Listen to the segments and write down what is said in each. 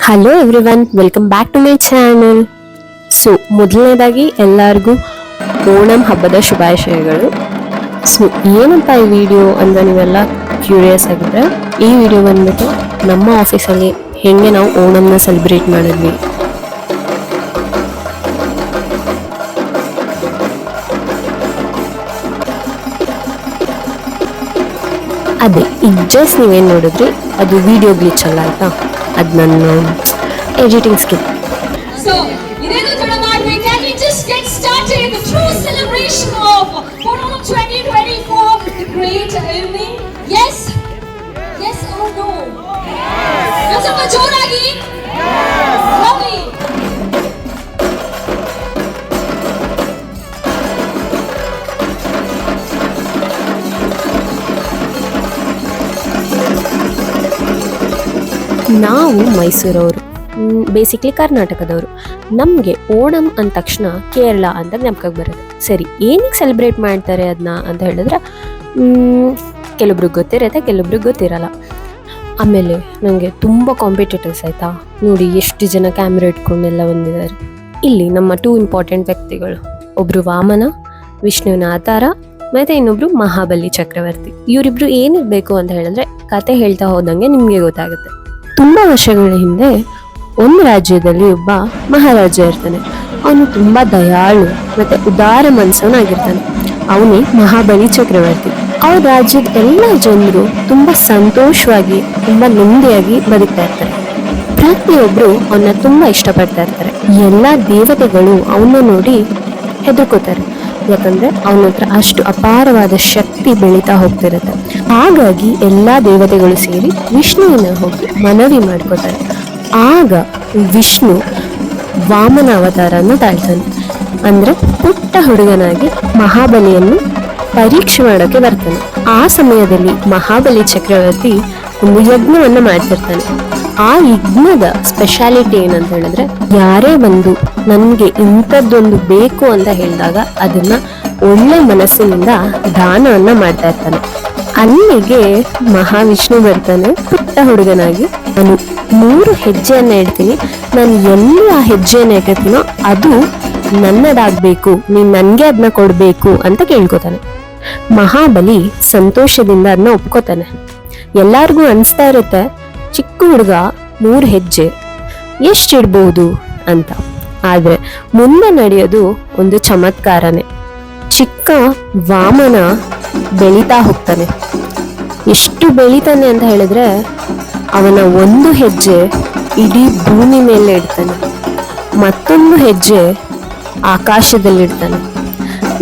Hello everyone, welcome back to my channel. So ಮೊದಲನೇದಾಗಿ ಎಲ್ಲರಿಗೂ ಓಣಂ ಹಬ್ಬದ ಶುಭಾಶಯಗಳು. ಸೊ ಏನಂತ ಈ ವಿಡಿಯೋ ಅಂತ ನೀವೆಲ್ಲ ಕ್ಯೂರಿಯಸ್ ಆಗಿದ್ರೆ, ಈ ವಿಡಿಯೋ ಬಂದ್ಬಿಟ್ಟು ನಮ್ಮ ಆಫೀಸಲ್ಲಿ ಹೆಂಗೆ ನಾವು ಓಣಂನ ಸೆಲೆಬ್ರೇಟ್ ಮಾಡಿದ್ವಿ, ಅದೇ ಈಗ ಜಸ್ಟ್ ನೀವೇನು ನೋಡಿದ್ರಿ ಅದು ವಿಡಿಯೋ ಗ್ಲಿಚ್ ಅಲ್ಲ ಆಯ್ತಾ, ಅದು ನನ್ನ ಎಡಿಟಿಂಗ್ ಸ್ಕಿಲ್. So, ಇದನ್ನು ಕೂಡ ಮಾಡಿ, can we just get started the true celebration of Onam 2024, the great evening? Yes? Yes or no? Yes. ಸ್ವಲ್ಪ ಜೋರಾಗಿ. Yes. Lovely. ನಾವು ಮೈಸೂರವರು, ಬೇಸಿಕ್ಲಿ ಕರ್ನಾಟಕದವರು. ನಮಗೆ ಓಣಂ ಅಂದ ತಕ್ಷಣ ಕೇರಳ ಅಂತ ಜ್ಞಾಪಕಕ್ಕೆ ಬರುತ್ತೆ. ಸರಿ, ಏನಕ್ಕೆ ಸೆಲೆಬ್ರೇಟ್ ಮಾಡ್ತಾರೆ ಅದನ್ನ ಅಂತ ಹೇಳಿದ್ರೆ, ಕೆಲವೊಬ್ರಿಗೆ ಗೊತ್ತಿರುತ್ತೆ, ಕೆಲವೊಬ್ರಿಗೆ ಗೊತ್ತಿರಲ್ಲ. ಆಮೇಲೆ ನನಗೆ ತುಂಬ ಕಾಂಪಿಟೇಟರ್ಸ್ ಆಯಿತಾ, ನೋಡಿ ಎಷ್ಟು ಜನ ಕ್ಯಾಮ್ರಾ ಇಟ್ಕೊಂಡೆಲ್ಲ ಬಂದಿದ್ದಾರೆ. ಇಲ್ಲಿ ನಮ್ಮ 2 ಇಂಪಾರ್ಟೆಂಟ್ ವ್ಯಕ್ತಿಗಳು, ಒಬ್ಬರು ವಾಮನ ವಿಷ್ಣುವಿನ ಅವತಾರ, ಮತ್ತು ಇನ್ನೊಬ್ರು ಮಹಾಬಲಿ ಚಕ್ರವರ್ತಿ. ಇವರಿಬ್ರು ಏನಿರಬೇಕು ಅಂತ ಹೇಳಿದ್ರೆ, ಕತೆ ಹೇಳ್ತಾ ಹೋದಂಗೆ ನಿಮಗೆ ಗೊತ್ತಾಗುತ್ತೆ. ತುಂಬ ವರ್ಷಗಳ ಹಿಂದೆ ಒಂದು ರಾಜ್ಯದಲ್ಲಿ ಒಬ್ಬ ಮಹಾರಾಜ ಇರ್ತಾನೆ. ಅವನು ತುಂಬ ದಯಾಳು ಮತ್ತು ಉದಾರ ಮನಸ್ಸವನಾಗಿರ್ತಾನೆ. ಅವನೇ ಮಹಾಬಲಿ ಚಕ್ರವರ್ತಿ. ಅವ್ರ ರಾಜ್ಯದ ಎಲ್ಲ ಜನರು ತುಂಬ ಸಂತೋಷವಾಗಿ, ತುಂಬ ನೆಮ್ಮದಿಯಾಗಿ ಬದುಕ್ತಾ ಇರ್ತಾರೆ. ಪ್ರತಿಯೊಬ್ಬರು ಅವನ್ನ ತುಂಬ ಇಷ್ಟಪಡ್ತಾ ಇರ್ತಾರೆ. ಎಲ್ಲ ದೇವತೆಗಳು ಅವನ್ನ ನೋಡಿ ಹೆದರ್ಕೋತಾರೆ, ಯಾಕಂದ್ರೆ ಅವನ ಹತ್ರ ಅಷ್ಟು ಅಪಾರವಾದ ಶಕ್ತಿ ಬೆಳೀತಾ ಹೋಗ್ತಿರುತ್ತೆ. ಹಾಗಾಗಿ ಎಲ್ಲ ದೇವತೆಗಳು ಸೇರಿ ವಿಷ್ಣುವಿನ ಹೋಗಿ ಮನವಿ ಮಾಡ್ಕೋತಾರೆ. ಆಗ ವಿಷ್ಣು ವಾಮನ ಅವತಾರನ ತಾಳ್ತಾನೆ. ಅಂದ್ರೆ ಪುಟ್ಟ ಹುಡುಗನಾಗಿ ಮಹಾಬಲಿಯನ್ನು ಪರೀಕ್ಷೆ ಮಾಡೋಕೆ ಬರ್ತಾನೆ. ಆ ಸಮಯದಲ್ಲಿ ಮಹಾಬಲಿ ಚಕ್ರವರ್ತಿ ಒಂದು ಯಜ್ಞವನ್ನ ಮಾಡ್ತಿರ್ತಾನೆ. ಆ ಯಜ್ಞದ ಸ್ಪೆಷಾಲಿಟಿ ಏನಂತ ಹೇಳಿದ್ರೆ, ಯಾರೇ ಬಂದು ನನಗೆ ಇಂಥದ್ದೊಂದು ಬೇಕು ಅಂತ ಹೇಳಿದಾಗ ಅದನ್ನ ಒಳ್ಳೆ ಮನಸ್ಸಿನಿಂದ ದಾನವನ್ನ ಮಾಡ್ತಾ ಇರ್ತಾನೆ. ಅಲ್ಲಿಗೆ ಮಹಾವಿಷ್ಣು ಬರ್ತಾನೆ ಪುಟ್ಟ ಹುಡುಗನಾಗಿ. ನಾನು 3 ಹೆಜ್ಜೆಯನ್ನ ಇಡ್ತೀನಿ, ನಾನು ಎಲ್ಲಿ ಆ ಹೆಜ್ಜೆಯನ್ನ ಇಟ್ಟಿರ್ತೀನೋ ಅದು ನನ್ನದಾಗಬೇಕು, ನೀನು ನನಗೆ ಅದನ್ನ ಕೊಡಬೇಕು ಅಂತ ಕೇಳ್ಕೊತಾನೆ. ಮಹಾಬಲಿ ಸಂತೋಷದಿಂದ ಅದನ್ನ ಒಪ್ಕೋತಾನೆ. ಎಲ್ಲರಿಗೂ ಅನಿಸ್ತಾ ಇರುತ್ತೆ, ಚಿಕ್ಕ ಹುಡುಗ 3 ಹೆಜ್ಜೆ ಎಷ್ಟಿಡ್ಬೋದು ಅಂತ. ಆದರೆ ಮುಂದೆ ನಡೆಯೋದು ಒಂದು ಚಮತ್ಕಾರನೇ. ಚಿಕ್ಕ ವಾಮನ ಬೆಳೀತಾ ಹೋಗ್ತಾನೆ. ಎಷ್ಟು ಬೆಳೀತಾನೆ ಅಂತ ಹೇಳಿದ್ರೆ, ಅವನ ಒಂದು ಹೆಜ್ಜೆ ಇಡೀ ಭೂಮಿ ಮೇಲೆ ಇಡ್ತಾನೆ, ಮತ್ತೊಂದು ಹೆಜ್ಜೆ ಆಕಾಶದಲ್ಲಿಡ್ತಾನೆ,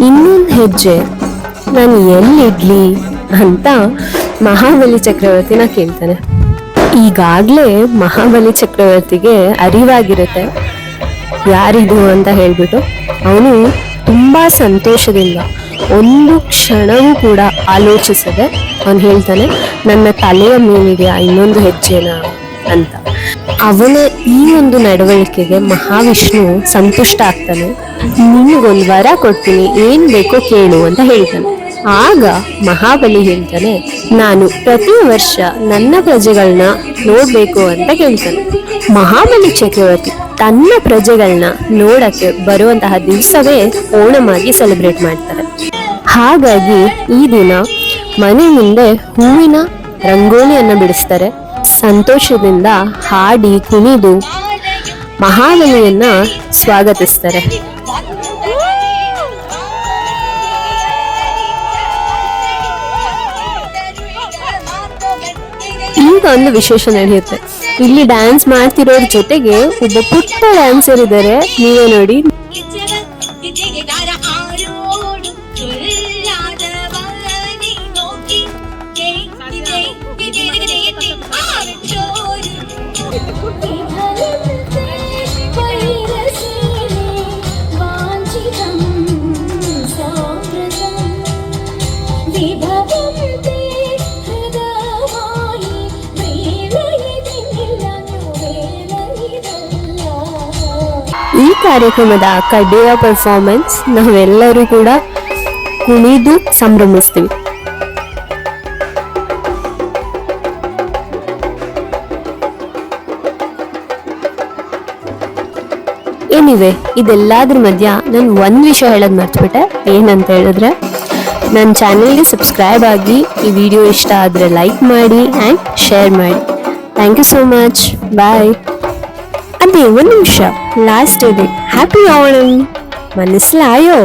ಇನ್ನೊಂದು ಹೆಜ್ಜೆ ನಾನು ಎಲ್ಲಿಡ್ಲಿ ಅಂತ ಮಹಾಬಲಿ ಚಕ್ರವರ್ತಿನ ಕೇಳ್ತಾನೆ. ಈಗಾಗಲೇ ಮಹಾಬಲಿ ಚಕ್ರವರ್ತಿಗೆ ಅರಿವಾಗಿರುತ್ತೆ ಯಾರಿದು ಅಂತ ಹೇಳ್ಬಿಟ್ಟು. ಅವನು ತುಂಬ ಸಂತೋಷದಿಂದ ಒಂದು ಕ್ಷಣವೂ ಕೂಡ ಆಲೋಚಿಸದೆ ಅವನು ಹೇಳ್ತಾನೆ, ನನ್ನ ತಲೆಯ ಮೇಲಿದೆಯಾ ಇನ್ನೊಂದು ಹೆಜ್ಜೆನ ಅಂತ. ಅವನ ಈ ಒಂದು ನಡವಳಿಕೆಗೆ ಮಹಾವಿಷ್ಣು ಸಂತುಷ್ಟ ಆಗ್ತಾನೆ. ನಿನಗೊಂದು ವರ ಕೊಡ್ತೀನಿ, ಏನ್ ಬೇಕೋ ಕೇಳು ಅಂತ ಹೇಳ್ತಾನೆ. ಆಗ ಮಹಾಬಲಿ ಹೇಳ್ತಾನೆ, ನಾನು ಪ್ರತಿ ವರ್ಷ ನನ್ನ ಪ್ರಜೆಗಳನ್ನ ನೋಡ್ಬೇಕು ಅಂತ ಕೇಳ್ತಾನೆ. ಮಹಾಬಲಿ ಚಕ್ರವರ್ತಿ ತನ್ನ ಪ್ರಜೆಗಳನ್ನ ನೋಡಕ್ಕೆ ಬರುವಂತಹ ದಿವಸವೇ ಓಣಮಾಗಿ ಸೆಲೆಬ್ರೇಟ್ ಮಾಡ್ತಾರೆ. ಹಾಗಾಗಿ ಈ ದಿನ ಮನೆ ಮುಂದೆ ಹೂವಿನ ರಂಗೋಲಿಯನ್ನು ಬಿಡಿಸ್ತಾರೆ. ಸಂತೋಷದಿಂದ ಹಾಡಿ ಕುಣಿದು ಮಹಾಬಲಿಯನ್ನ ಸ್ವಾಗತಿಸ್ತಾರೆ. ಈಗ ಒಂದು ವಿಶೇಷ ನಡೆಯುತ್ತೆ. ಇಲ್ಲಿ ಡ್ಯಾನ್ಸ್ ಮಾಡ್ತಿರೋರ ಜೊತೆಗೆ ಒಬ್ಬ ಪುಟ್ಟ ಡ್ಯಾನ್ಸರ್ ಇದ್ದಾರೆ, ನೀವೇ ನೋಡಿ. ಈ ಕಾರ್ಯಕ್ರಮದ ಕಡೆಯ ಪರ್ಫಾರ್ಮೆನ್ಸ್ ನಾವೆಲ್ಲರೂ ಕೂಡ ಕುಣಿದು ಸಂಭ್ರಮಿಸ್ತೀವಿ. ಎನಿವೆ ಇದೆಲ್ಲದ್ರ ಮಧ್ಯ ನಾನು ಒಂದು ವಿಷಯ ಹೇಳೋದು ಮರ್ತ್ಬಿಟ್ಟೆ. ಏನಂತ ಹೇಳಿದ್ರೆ, ನನ್ನ ಚಾನೆಲ್ಗೆ ಸಬ್ಸ್ಕ್ರೈಬ್ ಆಗಿ, ಈ ವಿಡಿಯೋ ಇಷ್ಟ ಆದರೆ ಲೈಕ್ ಮಾಡಿ ಆ್ಯಂಡ್ ಶೇರ್ ಮಾಡಿ. Thank you so much. Bye. ಅದೇ ಒಂದು ನಿಮಿಷ, ಲಾಸ್ಟ್ ಡೇ ಹ್ಯಾಪಿ ಓಣಂ. മനസ്സിലായോ?